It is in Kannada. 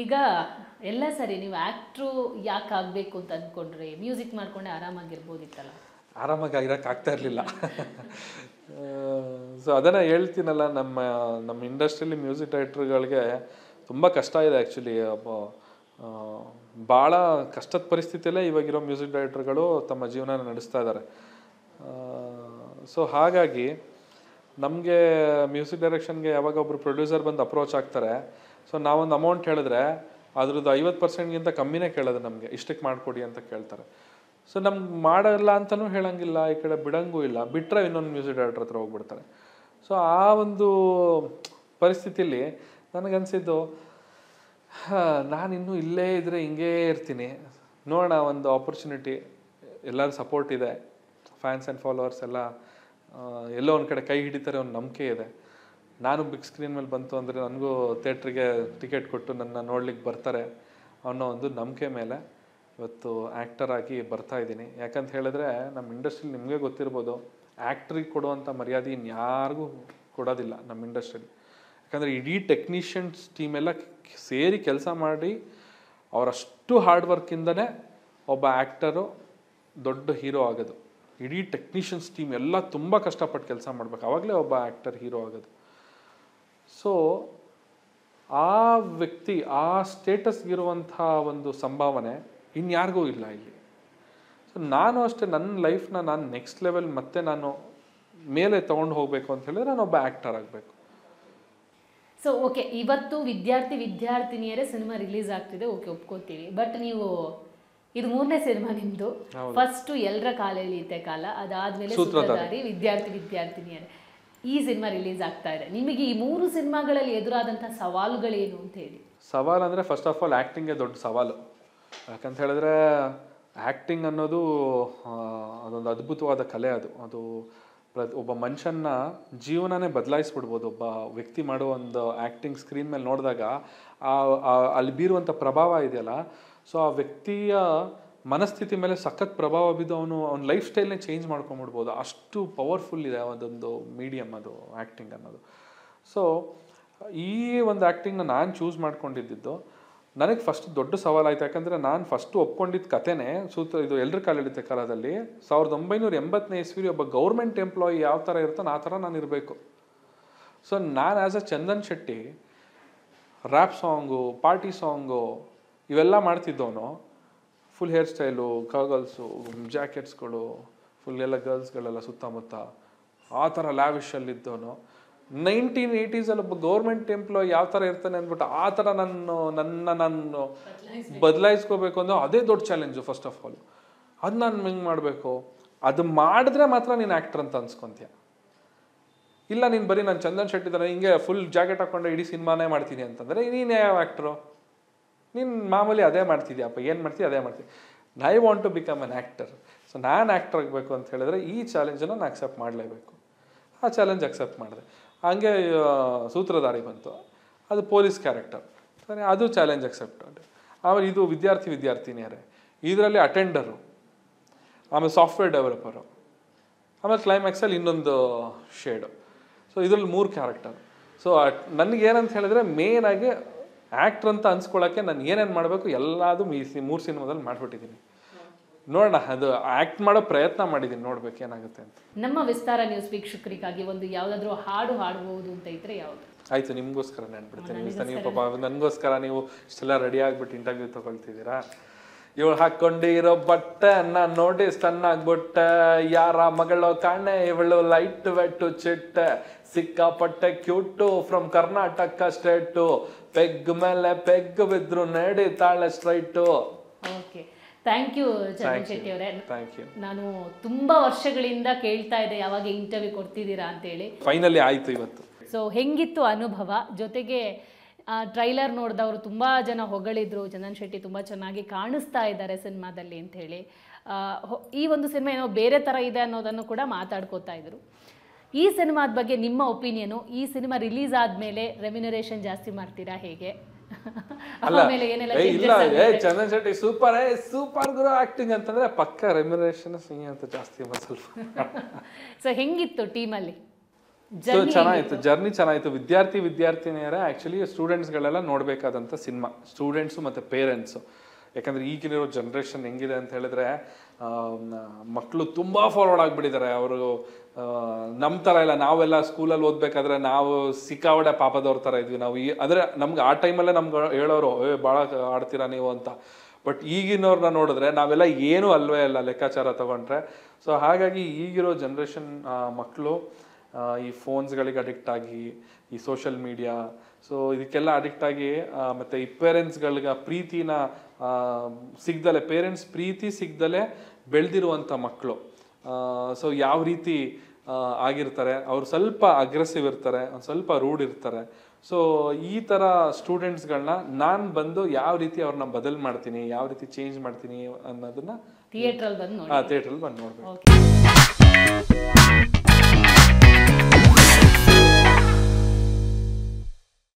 ಈಗ ಎಲ್ಲ ಸರಿ, ನೀವು ಆಕ್ಟ್ರು ಯಾಕೆ ಆಗಬೇಕು ಅಂತ ಅಂದ್ಕೊಂಡ್ರೆ ಮ್ಯೂಸಿಕ್ ಮಾಡ್ಕೊಂಡೆ ಆರಾಮಾಗಿರ್ಬೋದಿತ್ತಲ್ಲ? ಆರಾಮಾಗಿ ಆಗಿರಕ್ಕೆ ಆಗ್ತಾ ಇರಲಿಲ್ಲ. ಸೊ ಅದನ್ನು ಹೇಳ್ತೀನಲ್ಲ, ನಮ್ಮ ಇಂಡಸ್ಟ್ರಿಯಲ್ಲಿ ಮ್ಯೂಸಿಕ್ ಡೈರೆಕ್ಟ್ರುಗಳಿಗೆ ತುಂಬ ಕಷ್ಟ ಇದೆ ಆ್ಯಕ್ಚುಲಿ. ಭಾಳ ಕಷ್ಟದ ಪರಿಸ್ಥಿತಿಯಲ್ಲೇ ಇವಾಗಿರೋ ಮ್ಯೂಸಿಕ್ ಡೈರೆಕ್ಟ್ರುಗಳು ತಮ್ಮ ಜೀವನ ನಡೆಸ್ತಾ ಇದ್ದಾರೆ. ಸೊ ಹಾಗಾಗಿ ನಮಗೆ ಮ್ಯೂಸಿಕ್ ಡೈರೆಕ್ಷನ್ಗೆ ಯಾವಾಗ ಒಬ್ಬರು ಪ್ರೊಡ್ಯೂಸರ್ ಬಂದು ಅಪ್ರೋಚ್ ಆಗ್ತಾರೆ, ಸೊ ನಾವೊಂದು ಅಮೌಂಟ್ ಹೇಳಿದ್ರೆ ಅದ್ರದ್ದು 50%ಗಿಂತ ಕಮ್ಮಿನೇ ಕೇಳೋದು ನಮಗೆ, ಇಷ್ಟಕ್ಕೆ ಮಾಡಿಕೊಡಿ ಅಂತ ಕೇಳ್ತಾರೆ. ಸೊ ನಮ್ಗೆ ಮಾಡಲ್ಲ ಅಂತಲೂ ಹೇಳಂಗಿಲ್ಲ, ಈ ಕಡೆ ಬಿಡಂಗೂ ಇಲ್ಲ, ಬಿಟ್ಟರೆ ಇನ್ನೊಂದು ಮ್ಯೂಸಿಕ್ ಡೈರೆಕ್ಟರ್ ಹತ್ರ ಹೋಗ್ಬಿಡ್ತಾರೆ. ಸೊ ಆ ಒಂದು ಪರಿಸ್ಥಿತಿಯಲ್ಲಿ ನನಗನ್ಸಿದ್ದು, ನಾನಿನ್ನೂ ಇಲ್ಲೇ ಇದ್ದರೆ ಹಿಂಗೇ ಇರ್ತೀನಿ, ನೋಡೋಣ ಒಂದು ಆಪರ್ಚುನಿಟಿ, ಎಲ್ಲರೂ ಸಪೋರ್ಟ್ ಇದೆ, ಫ್ಯಾನ್ಸ್ ಆ್ಯಂಡ್ ಫಾಲೋವರ್ಸ್ ಎಲ್ಲ ಎಲ್ಲೋ ಒಂದು ಕಡೆ ಕೈ ಹಿಡಿತಾರೆ, ಒಂದು ನಂಬಿಕೆ ಇದೆ. ನಾನು ಬಿಗ್ ಸ್ಕ್ರೀನ್ ಮೇಲೆ ಬಂತು ಅಂದರೆ ನನಗೂ ಥಿಯೇಟ್ರಿಗೆ ಟಿಕೆಟ್ ಕೊಟ್ಟು ನನ್ನ ನೋಡ್ಲಿಕ್ಕೆ ಬರ್ತಾರೆ ಅನ್ನೋ ಒಂದು ನಂಬಿಕೆ ಮೇಲೆ ಇವತ್ತು ಆ್ಯಕ್ಟರ್ ಆಗಿ ಬರ್ತಾ ಇದ್ದೀನಿ. ಯಾಕಂತ ಹೇಳಿದ್ರೆ ನಮ್ಮ ಇಂಡಸ್ಟ್ರಿಲಿ ನಿಮಗೆ ಗೊತ್ತಿರ್ಬೋದು, ಆ್ಯಕ್ಟ್ರಿಗೆ ಕೊಡುವಂಥ ಮರ್ಯಾದೆ ಇನ್ಯಾರಿಗೂ ಕೊಡೋದಿಲ್ಲ ನಮ್ಮ ಇಂಡಸ್ಟ್ರಿಲಿ. ಯಾಕಂದರೆ ಇಡೀ ಟೆಕ್ನಿಷಿಯನ್ಸ್ ಟೀಮೆಲ್ಲ ಸೇರಿ ಕೆಲಸ ಮಾಡಿ ಅವರಷ್ಟು ಹಾರ್ಡ್ ವರ್ಕಿಂದನೇ ಒಬ್ಬ ಆ್ಯಕ್ಟರು ದೊಡ್ಡ ಹೀರೋ ಆಗೋದು. ಇಡೀ ಟೆಕ್ನಿಷಿಯನ್ಸ್ ಟೀಮ್ ಎಲ್ಲ ತುಂಬ ಕಷ್ಟಪಟ್ಟು ಕೆಲಸ ಮಾಡ್ಬೇಕು, ಆವಾಗಲೇ ಒಬ್ಬ ಆ್ಯಕ್ಟರ್ ಹೀರೋ ಆಗೋದು. ಸೊ ಆ ವ್ಯಕ್ತಿ ಆ ಸ್ಟೇಟಸ್ಗಿರುವಂಥ ಒಂದು ಸಂಭಾವನೆ ಇನ್ಯಾರಿಗೂ ಇಲ್ಲ ಇಲ್ಲಿ. ಸೊ ನಾನು ಅಷ್ಟೇ ನನ್ನ ಲೈಫ್ನ ನಾನು ನೆಕ್ಸ್ಟ್ ಲೆವೆಲ್ ಮತ್ತೆ ನಾನು ಮೇಲೆ ತೊಗೊಂಡು ಹೋಗಬೇಕು ಅಂತ ಹೇಳಿದ್ರೆ ನಾನೊಬ್ಬ ಆ್ಯಕ್ಟರ್ ಆಗಬೇಕು. ಸೊ ಓಕೆ, ಇವತ್ತು ವಿದ್ಯಾರ್ಥಿನಿಯರೇ ಸಿನಿಮಾ ರಿಲೀಸ್ ಆಗ್ತಿದೆ, ಓಕೆ ಒಪ್ಕೋತೀವಿ. ಬಟ್ ನೀವು ಇದು 3ನೇ ಸಿನಿಮಾ ನಿಮ್ಮದು. ಫಸ್ಟು ಎಲ್ಲರ ಕಾಲೆಳೆಯುತ್ತೆ ಕಾಲ, ಅದಾದಮೇಲೆ ಸೂತ್ರಧಾರಿ, ವಿದ್ಯಾರ್ಥಿನಿಯರೇ. ಈ ಸಿನಿಮಾ ರಿಲೀಸ್ ಆಗ್ತಾ ಇದೆ. ನಿಮಗೆ ಈ 3 ಸಿನಿಮಾಗಳಲ್ಲಿ ಎದುರಾದಂಥ ಸವಾಲುಗಳೇನು ಅಂತ ಹೇಳಿ. ಸವಾಲು ಅಂದರೆ ಫಸ್ಟ್ ಆಫ್ ಆಲ್ ಆ್ಯಕ್ಟಿಂಗೇ ದೊಡ್ಡ ಸವಾಲು. ಯಾಕಂತ ಹೇಳಿದ್ರೆ ಆ್ಯಕ್ಟಿಂಗ್ ಅನ್ನೋದು ಅದೊಂದು ಅದ್ಭುತವಾದ ಕಲೆ. ಅದು ಒಬ್ಬ ಮನುಷ್ಯನ ಜೀವನನೇ ಬದಲಾಯಿಸ್ಬಿಡ್ಬೋದು. ಒಬ್ಬ ವ್ಯಕ್ತಿ ಮಾಡೋ ಒಂದು ಆ್ಯಕ್ಟಿಂಗ್ ಸ್ಕ್ರೀನ್ ಮೇಲೆ ನೋಡಿದಾಗ ಅಲ್ಲಿ ಬೀರುವಂಥ ಪ್ರಭಾವ ಇದೆಯಲ್ಲ, ಸೊ ಆ ವ್ಯಕ್ತಿಯ ಮನಸ್ಥಿತಿ ಮೇಲೆ ಸಖತ್ ಪ್ರಭಾವ ಬಿದ್ದು ಅವನ ಲೈಫ್ ಸ್ಟೈಲ್ನೇ ಚೇಂಜ್ ಮಾಡ್ಕೊಂಬಿಡ್ಬೋದು. ಅಷ್ಟು ಪವರ್ಫುಲ್ ಇದೆ ಅದೊಂದು ಮೀಡಿಯಮ್, ಅದು ಆ್ಯಕ್ಟಿಂಗ್ ಅನ್ನೋದು. ಸೊ ಈ ಒಂದು ಆ್ಯಕ್ಟಿಂಗ್ನ ನಾನು ಚೂಸ್ ಮಾಡ್ಕೊಂಡಿದ್ದು ನನಗೆ ಫಸ್ಟ್ ದೊಡ್ಡ ಸವಾಲಾಯಿತು. ಯಾಕಂದರೆ ನಾನು ಫಸ್ಟು ಒಪ್ಕೊಂಡಿದ್ದ ಕಥೆನೇ ಇದು ಎಲ್ಲರ ಕಾಲೆಳೆಯುತ್ತೆ ಕಾಲದಲ್ಲಿ 1980ನೇ ಇಸ್ವಿಲಿ ಒಬ್ಬ ಗೌರ್ಮೆಂಟ್ ಎಂಪ್ಲಾಯಿ ಯಾವ ಥರ ಇರ್ತಾನೆ ಆ ಥರ ನಾನು ಇರಬೇಕು. ಸೊ ನಾನು as a Chandan Shetty rap song, party song ಇವೆಲ್ಲ ಮಾಡ್ತಿದ್ದವನು. ಫುಲ್ ಹೇರ್ ಸ್ಟೈಲು, ಕಾಗಲ್ಸು, ಜಾಕೆಟ್ಸ್ಗಳು, ಫುಲ್ ಎಲ್ಲ ಗರ್ಲ್ಸ್ಗಳೆಲ್ಲ ಸುತ್ತಮುತ್ತ ಆ ಥರ ಲ್ಯಾವಿಶಲ್ಲಿದ್ದವನು. 1980s ಒಬ್ಬ ಗೌರ್ಮೆಂಟ್ ಎಂಪ್ಲಾಯ್ ಯಾವ ಥರ ಇರ್ತಾನೆ ಅಂದ್ಬಿಟ್ಟು ಆ ಥರ ನಾನು ಬದಲಾಯಿಸ್ಕೋಬೇಕು ಅಂದ್ರೆ ಅದೇ ದೊಡ್ಡ ಚಾಲೆಂಜು. ಫಸ್ಟ್ ಆಫ್ ಆಲ್ ಅದು ನಾನು ಹೆಂಗೆ ಮಾಡಬೇಕು, ಅದು ಮಾಡಿದ್ರೆ ಮಾತ್ರ ನೀನು ಆ್ಯಕ್ಟರ್ ಅಂತ ಅನ್ಸ್ಕೊತೀಯ. ಇಲ್ಲ ನೀನು ಬರೀ ನಾನು ಚಂದನ್ ಶೆಟ್ಟಿ ಥರ ಹಿಂಗೆ ಫುಲ್ ಜಾಕೆಟ್ ಹಾಕ್ಕೊಂಡೆ ಇಡೀ ಸಿನಿಮಾನೇ ಮಾಡ್ತೀನಿ ಅಂತಂದರೆ ನೀನು ಯಾವ ಆ್ಯಕ್ಟ್ರು? ನೀನು ಮಾಮೂಲಿ ಅದೇ ಮಾಡ್ತಿದ್ಯಪ್ಪ, ಏನು ಮಾಡ್ತೀವಿ ಅದೇ ಮಾಡ್ತೀವಿ. I want to become an actor. So ನಾನು ಆ್ಯಕ್ಟರ್ ಆಗಬೇಕು ಅಂತ ಹೇಳಿದ್ರೆ ಈ ಚಾಲೆಂಜನ್ನು ನಾನು ಅಕ್ಸೆಪ್ಟ್ ಮಾಡಲೇಬೇಕು. ಆ ಚಾಲೆಂಜ್ ಅಕ್ಸೆಪ್ಟ್ ಮಾಡಿದೆ. ಹಂಗೆ ಸೂತ್ರಧಾರಿ ಬಂತು, ಅದು ಪೊಲೀಸ್ ಕ್ಯಾರೆಕ್ಟರ್, ಸರಿ, ಅದು ಚಾಲೆಂಜ್ ಅಕ್ಸೆಪ್ಟೆಡ್. ಆಮೇಲೆ ಇದು ವಿದ್ಯಾರ್ಥಿನಿಯರೇ, ಇದರಲ್ಲಿ ಅಟೆಂಡರು, ಆಮೇಲೆ ಸಾಫ್ಟ್ವೇರ್ ಡೆವಲಪರು, ಆಮೇಲೆ ಕ್ಲೈಮ್ಯಾಕ್ಸಲ್ಲಿ ಇನ್ನೊಂದು ಶೇಡು. ಸೊ ಇದರಲ್ಲಿ 3 ಕ್ಯಾರೆಕ್ಟರ್. ಸೊ ನನಗೇನಂತ ಹೇಳಿದ್ರೆ ಮೇನಾಗಿ ಆ್ಯಕ್ಟ್ರ್ ಅಂತ ಅನ್ಸ್ಕೊಳ್ಳೋಕ್ಕೆ ನಾನು ಏನೇನು ಮಾಡಬೇಕು ಎಲ್ಲದೂ ಈ 3 ಸಿನಿಮಾದಲ್ಲಿ ಮಾಡಿಬಿಟ್ಟಿದ್ದೀನಿ. ನೋಡೋಣ, ಅದು ಆ್ಯಕ್ಟ್ ಮಾಡೋ ಪ್ರಯತ್ನ ಮಾಡಿದ್ದೀನಿ, ನೋಡ್ಬೇಕು ಏನಾಗುತ್ತೆ ಅಂತ. ನಮ್ಮ ವಿಸ್ತಾರ ನ್ಯೂಸ್ ವೀಕ್ಷಕರಿಗಾಗಿ ಒಂದು ಯಾವುದಾದ್ರೂ ಹಾಡು ಹಾಡಬಹುದು ಅಂತ ಇದ್ರೆ ಯಾವುದು? ಆಯಿತು, ನಿಮಗೋಸ್ಕರ ನೆನ್ಬಿಡ್ತೀನಿ. ನೀವು ಪಾಪ ನನಗೋಸ್ಕರ ನೀವು ಇಷ್ಟೆಲ್ಲ ರೆಡಿ ಆಗಿಬಿಟ್ಟು ಇಂಟರ್ವ್ಯೂ ತೊಗೊಳ್ತಿದ್ದೀರಾ. ಇವಳು ಹಾಕ್ಕೊಂಡಿರೋ ಬಟ್ಟೆ ನಾನು ನೋಡಿ ಸ್ಟನ್ ಆಗ್ಬಿಟ್ಟೆ, ಯಾರ ಮಗಳು ಕಾಣೆ ಇವಳು ಲೈಟ್ ವೆಟ್ಟು ಚಿಟ್ಟೆ, ಸಿಕ್ಕಾಪಟ್ಟೆ cute from Karnataka state, peg ಮೇಲೆ ಪೆಗ್ ಬಿದ್ರು ನಡಿ ತಾಳೆ straight. Okay, thank you Chandan Shetty ಅವರೇ. Thank you. ನಾನು ತುಂಬಾ ವರ್ಷಗಳಿಂದ ಕೇಳ್ತಾ ಇದ್ದೆ ಯಾವಾಗ ಇಂಟರ್ವ್ಯೂ ಕೊಡ್ತಿದ್ದೀರಾ ಅಂತೇಳಿ. ಫೈನಲಿ ಆಯಿತು ಇವತ್ತು. ಸೊ ಹೆಂಗಿತ್ತು ಅನುಭವ? ಜೊತೆಗೆ ಟ್ರೈಲರ್ ನೋಡಿದವರು ತುಂಬ ಜನ ಹೊಗಳಿದ್ರು, ಚಂದನ್ ಶೆಟ್ಟಿ ತುಂಬ ಚೆನ್ನಾಗಿ ಕಾಣಿಸ್ತಾ ಇದ್ದಾರೆ ಸಿನಿಮಾದಲ್ಲಿ ಅಂತ ಹೇಳಿ. ಈ ಒಂದು ಸಿನಿಮಾ ಏನೋ ಬೇರೆ ಥರ ಇದೆ ಅನ್ನೋದನ್ನು ಕೂಡ ಮಾತಾಡ್ಕೋತಾ ಇದ್ರು. ಈ ಸಿನಿಮಾದ ಬಗ್ಗೆ ನಿಮ್ಮ ಒಪಿನಿಯನು? ಈ ಸಿನಿಮಾ ರಿಲೀಸ್ ಆದಮೇಲೆ ರೆಮ್ಯುನರೇಷನ್ ಜಾಸ್ತಿ ಮಾಡ್ತೀರಾ ಹೇಗೆ? ಆಮೇಲೆ ಏನೆಲ್ಲ ಚಂದನ್ ಶೆಟ್ಟಿ ಸೂಪರ್ ಗುರು ಆಕ್ಟಿಂಗ್ ಅಂತಂದ್ರೆ ಪಕ್ಕ ರೆಮ್ಯುನರೇಷನ್ ಅಂತ ಜಾಸ್ತಿ ಸ್ವಲ್ಪ. ಸೊ ಹೆಂಗಿತ್ತು ಟೀಮಲ್ಲಿ? ಚೆನ್ನಾಗಿತ್ತು, ಜರ್ನಿ ಚೆನ್ನಾಗಿತ್ತು. ವಿದ್ಯಾರ್ಥಿನಿಯರೇ ಆ್ಯಕ್ಚುಲಿ ಸ್ಟೂಡೆಂಟ್ಸ್ಗಳೆಲ್ಲ ನೋಡಬೇಕಾದಂಥ ಸಿನಿಮಾ, ಸ್ಟೂಡೆಂಟ್ಸು ಮತ್ತು ಪೇರೆಂಟ್ಸು. ಯಾಕಂದರೆ ಈಗಿರೋ ಜನ್ರೇಷನ್ ಹೆಂಗಿದೆ ಅಂತ ಹೇಳಿದ್ರೆ ಮಕ್ಕಳು ತುಂಬ ಫಾರ್ವರ್ಡ್ ಆಗಿಬಿಟ್ಟಿದ್ದಾರೆ. ಅವರು ನಮ್ಮ ಥರ ಇಲ್ಲ. ನಾವೆಲ್ಲ ಸ್ಕೂಲಲ್ಲಿ ಓದಬೇಕಾದ್ರೆ ನಾವು ಸಿಕ್ಕಾವಡೆ ಪಾಪದವ್ರ ಥರ ಇದ್ವಿ ನಾವು. ಅಂದರೆ ನಮ್ಗೆ ಆ ಟೈಮಲ್ಲೇ ನಮ್ಗೆ ಹೇಳೋರು ಭಾಳ ಆಡ್ತೀರಾ ನೀವು ಅಂತ. ಬಟ್ ಈಗಿನವ್ರನ್ನ ನೋಡಿದ್ರೆ ನಾವೆಲ್ಲ ಏನೂ ಅಲ್ವೇ ಅಲ್ಲ ಲೆಕ್ಕಾಚಾರ ತಗೊಂಡ್ರೆ. ಸೊ ಹಾಗಾಗಿ ಈಗಿರೋ ಜನ್ರೇಷನ್ ಮಕ್ಕಳು ಈ ಫೋನ್ಸ್ಗಳಿಗೆ ಅಡಿಕ್ಟ್ ಆಗಿ, ಈ ಸೋಷಿಯಲ್ ಮೀಡಿಯಾ, ಸೊ ಇದಕ್ಕೆಲ್ಲ ಅಡಿಕ್ಟ್ ಆಗಿ, ಮತ್ತು ಈ ಪೇರೆಂಟ್ಸ್ಗಳಿಗೆ ಪ್ರೀತಿನ ಸಿಗ್ದಲೆ, ಪೇರೆಂಟ್ಸ್ ಪ್ರೀತಿ ಸಿಗ್ದಲೆ ಬೆಳೆದಿರುವಂಥ ಮಕ್ಕಳು. ಸೊ ಯಾವ ರೀತಿ ಆಗಿರ್ತಾರೆ, ಅವ್ರು ಸ್ವಲ್ಪ ಅಗ್ರೆಸಿವ್ ಇರ್ತಾರೆ, ಒಂದು ಸ್ವಲ್ಪ ರೂಢ್ ಇರ್ತಾರೆ. ಸೊ ಈ ಥರ ಸ್ಟೂಡೆಂಟ್ಸ್ಗಳನ್ನ ನಾನು ಬಂದು ಯಾವ ರೀತಿ ಅವ್ರನ್ನ ಬದಲು ಮಾಡ್ತೀನಿ, ಯಾವ ರೀತಿ ಚೇಂಜ್ ಮಾಡ್ತೀನಿ ಅನ್ನೋದನ್ನ ಥಿಯೇಟ್ರಲ್ಲಿ ಬಂದು ಥಿಯೇಟ್ರಲ್ಲಿ ಬಂದು ನೋಡ್ಬೇಕು.